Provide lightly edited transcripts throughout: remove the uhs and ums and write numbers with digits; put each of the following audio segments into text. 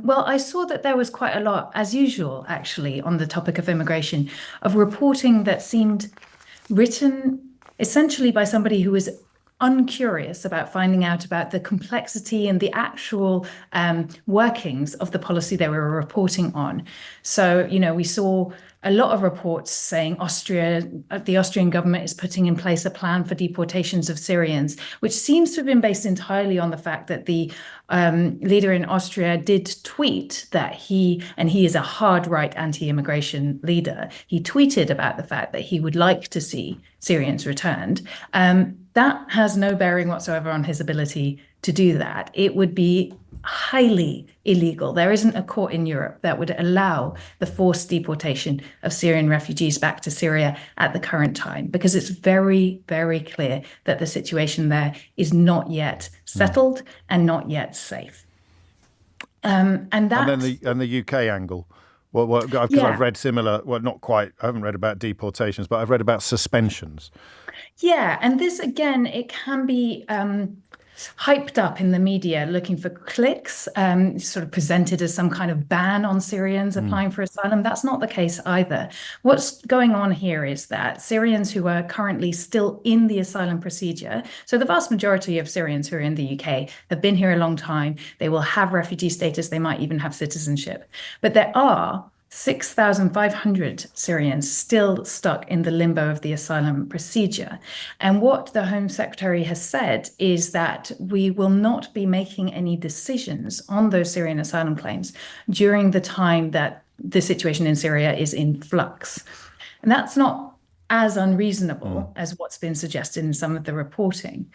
Well, I saw that there was quite a lot, as usual, actually, on the topic of immigration, of reporting that seemed written essentially by somebody who was uncurious about finding out about the complexity and the actual workings of the policy they were reporting on. So, we saw a lot of reports saying the Austrian government is putting in place a plan for deportations of Syrians, which seems to have been based entirely on the fact that the leader in Austria did tweet that and he is a hard right anti-immigration leader. He tweeted about the fact that he would like to see Syrians returned. That has no bearing whatsoever on his ability to do that. It would be highly illegal. There isn't a court in Europe that would allow the forced deportation of Syrian refugees back to Syria at the current time, because it's very, very clear that the situation there is not yet settled and not yet safe. And then the UK angle. Because I've read similar, not quite, I haven't read about deportations, but I've read about suspensions. Yeah, and this, again, it can be hyped up in the media looking for clicks, sort of presented as some kind of ban on Syrians applying for asylum. That's not the case either. What's going on here is that Syrians who are currently still in the asylum procedure, so the vast majority of Syrians who are in the UK have been here a long time. They will have refugee status. They might even have citizenship. But there are 6,500 Syrians still stuck in the limbo of the asylum procedure. And what the Home Secretary has said is that we will not be making any decisions on those Syrian asylum claims during the time that the situation in Syria is in flux. And that's not as unreasonable as what's been suggested in some of the reporting.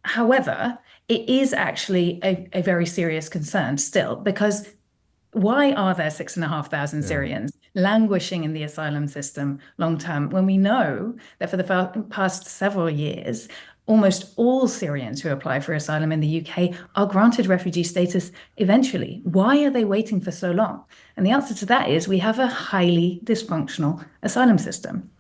However, it is actually a very serious concern still, because why are there 6,500 Syrians languishing in the asylum system long term when we know that for the past several years, almost all Syrians who apply for asylum in the UK are granted refugee status eventually? Why are they waiting for so long? And the answer to that is we have a highly dysfunctional asylum system.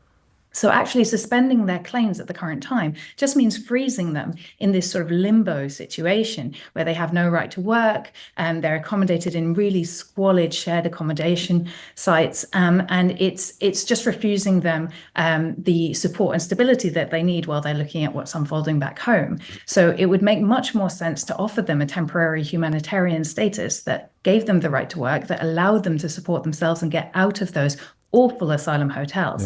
So actually suspending their claims at the current time just means freezing them in this sort of limbo situation where they have no right to work and they're accommodated in really squalid shared accommodation sites. And it's just refusing them the support and stability that they need while they're looking at what's unfolding back home. So it would make much more sense to offer them a temporary humanitarian status that gave them the right to work, that allowed them to support themselves and get out of those awful asylum hotels.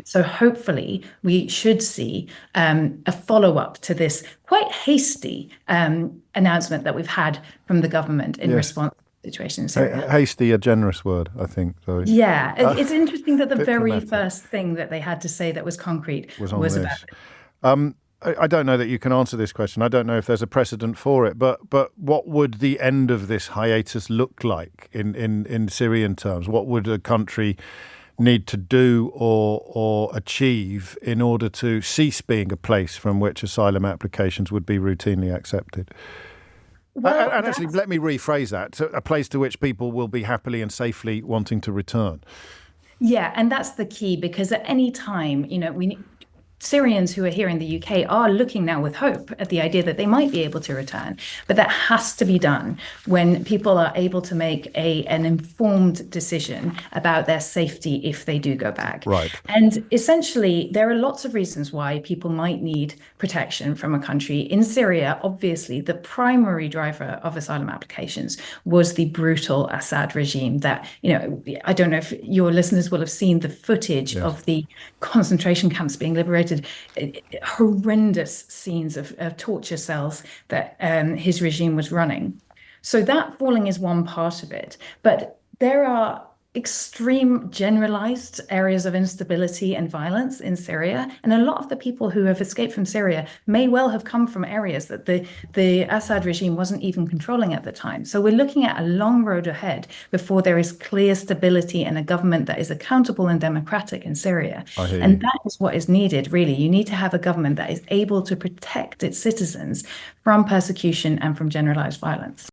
So hopefully we should see a follow-up to this quite hasty announcement that we've had from the government in response to the situation in Syria. Hasty, a generous word, I think. So, yeah, it's interesting that the very first thing that they had to say that was concrete was about it. I don't know that you can answer this question. I don't know if there's a precedent for it, but what would the end of this hiatus look like in Syrian terms? What would a country need to do or achieve in order to cease being a place from which asylum applications would be routinely accepted? Well, and actually, let me rephrase that, a place to which people will be happily and safely wanting to return. Yeah, and that's the key, because at any time, Syrians who are here in the UK are looking now with hope at the idea that they might be able to return. But that has to be done when people are able to make an informed decision about their safety if they do go back. Right. And essentially, there are lots of reasons why people might need protection from a country. In Syria, obviously, the primary driver of asylum applications was the brutal Assad regime that, I don't know if your listeners will have seen the footage of the concentration camps being liberated. Horrendous scenes of torture cells that his regime was running. So that falling is one part of it. But there are extreme generalized areas of instability and violence in Syria. And a lot of the people who have escaped from Syria may well have come from areas that the Assad regime wasn't even controlling at the time. So we're looking at a long road ahead before there is clear stability and a government that is accountable and democratic in Syria. And that is what is needed, really. You need to have a government that is able to protect its citizens from persecution and from generalized violence.